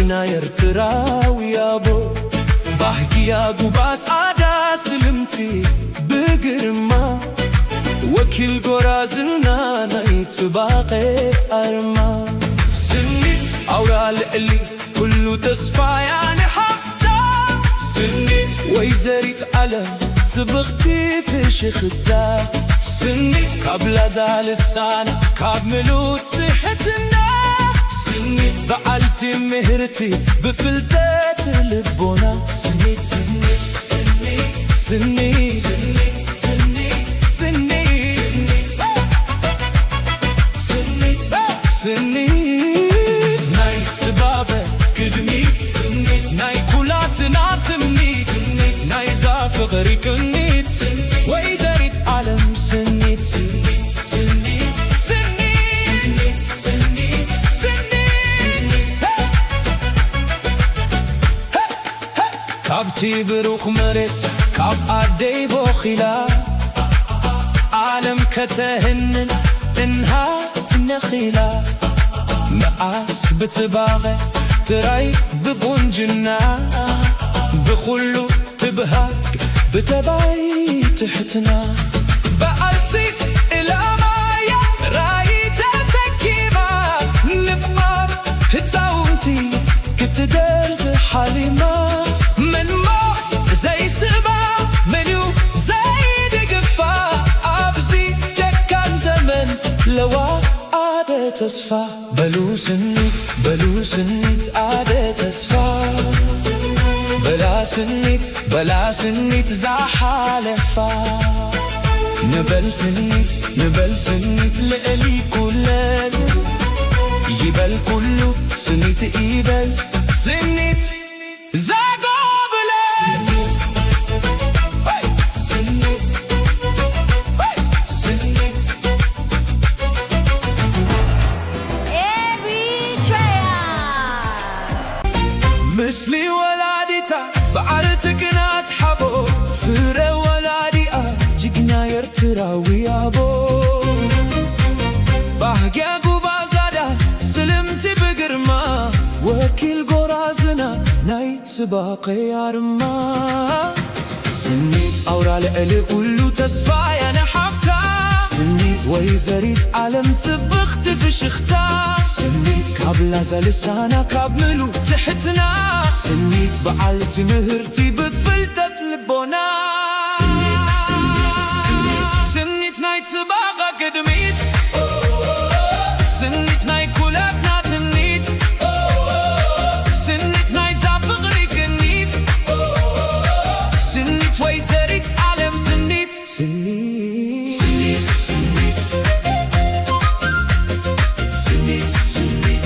جيجنا يرتراوي يابو باحكي يا قباس عدا سلمتي بقرما وكل قرازلنا نايت باقي أرما سنيت أورا لقلي كله تصفى يعني حفتا سنيت ويزريت على تبختي في شختا سنيت قبل زال السنة كاملو تحتنا سنيت بعلتي مهرتي بفلتات لبونا سنيت سنيت سنيت سنيت سنيت سنيت سنيت سنيت ناي سبابة كدميت سنيت ناي كولاتنا تمنيت سنيت ناي زافغري كنيت وإذا ريت عالم سنيت سنيت سنيت سنيت سنيت سنيت كابتي بروخ مرت كاب عدي بوخيلا عالم كتهنن انهات نخيلا مقاس بتباغي تراي ببونجنا بخلو تبهاك بتباي تحتنا بقلتي إلى مايا راي تسكيبا نبقار هتزاوتي كنت درز حليمة من موت زي سبا منو زي دقفا أبزي جكان زمن لوا عادة تصفى بلو سنيت عادة تصفى بلا سنيت زحالفا نبل سنيت لقلي كلن يبل كله سنيت يبل سنيت زقابلة سنيت سنيت مثلي ولادتا بعرتك ناتحبو فرا ولادئة جيجنا يرتراوي يابو باحكي قبازادا سلمتي بقرما وكل قرازنا نايت سباقي أرما سنيت أورا لقلي كله تصفى أنا حفتا سنيت ويزريت عالم تبخت في شختا سنيت قبل زال السنة كاملو تحتنا سنيت بعلتي مهرتي بفلتت لبونا سنيت سنيت نايت سباقة قدميت سنيت ناي كولاتنا تنيت سنيت ناي زافغري كنيت سنيت ويزريت عالم سنيت سنيت سنيت سنيت سنيت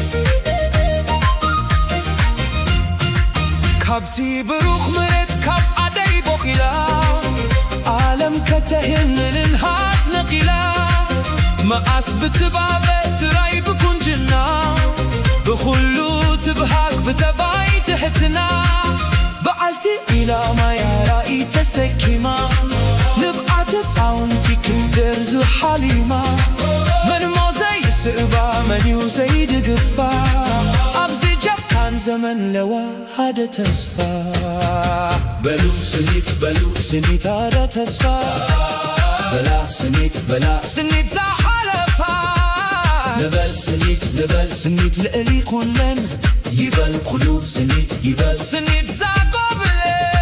كابتي بروخ مرت كاب عدي بوخيلا عالم كتهنن انهات نقيلا مقاس بتبابة تراي بكون جنا بخلو تبهاك بتباي تحتنا بعلتي إلى ما يرائي تسكيما نبقى تتعاونتي كنت درز حليمة من موزي سئبا من يوزي دقفا أبزي جبكان زمن لوا هذا تصفى بلو سنيت هذا تصفى بلا سنيت زحلفا نبل سنيت لقلي كلن يبل قلوب سنيت يبل سنيت زقابلة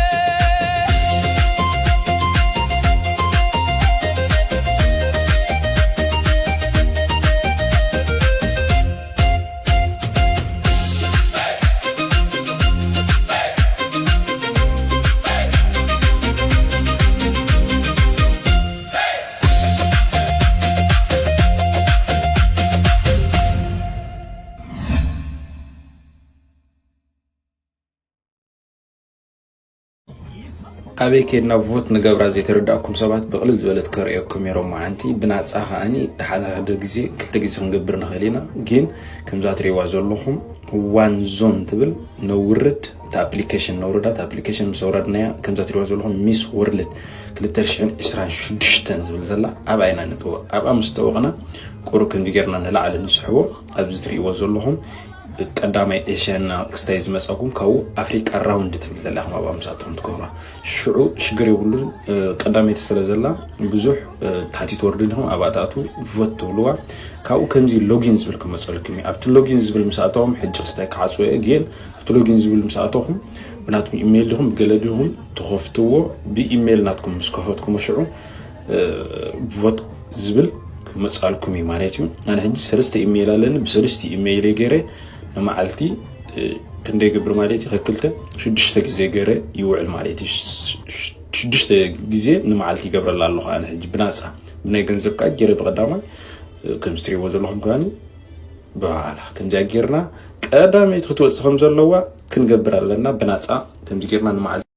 أبيك نفوت نجبر زي ترداكم سبات بقلل زبالة كريكم يروم عندي بنات أخاني هذا جزء كل جزء نجبرنا خلينا جين كم زات ريوازو لهم وان زون تبل نورد تابليكيشن نورد تابليكيشن مسوردنا كم زات ريوازو لهم ميس وورلد كل ترشين إسرائيل شدشتن زبل زلا أبعينا نتوه أبع مستوغنا كورو كم ديجرنا نلعب على نسحبه أبزت ريوازو لهم ቀዳማይ ኤሽያና ኤክስታይዝ መጻኩም ካው አፍሪካ ራውንድ ትብል ለኹም አባምሳቶም ትኮራ ሽዑ ሽግሪ ሁሉ ቀዳማይ ተሰለዘላ ብዙሕ ታቲት ወርድልهم አባታቱ ቮት ብሉዋ ካው ከምዚ ሎጊን ዝብል ከመጽልክም ኣብቲ ሎጊን ዝብል ምሳቶም ሕጅ ክስታይ ካጽወ ግን ኣብቲ ሎጊን ዝብል ምሳቶም ብናትኩም ኢሜይል ለኹም ገለድኩም ተኸፍትዎ ብኢሜይል ናትኩም ስከፈትኩም ሽዑ ቮት ዝብል ከመጽልኩም ማለት እዩ አነ ሕጅ ሰለስተ ኢሜይል አለን በሰለስተ ኢሜይል ገረ نمعلتي كندي قبر مالتي خكلته شدشت جزء جرى يوعل مالتي شدشت جزء نمعلتي قبر الله أنا حج بناسا بنيجن زكاة جرى بقدامه كمستري وزلهم كاني بعلا كن جاكرنا كأدم يتخطو خمسة لوا كن قبر لنا بناسا كن جاكرنا نمعلتي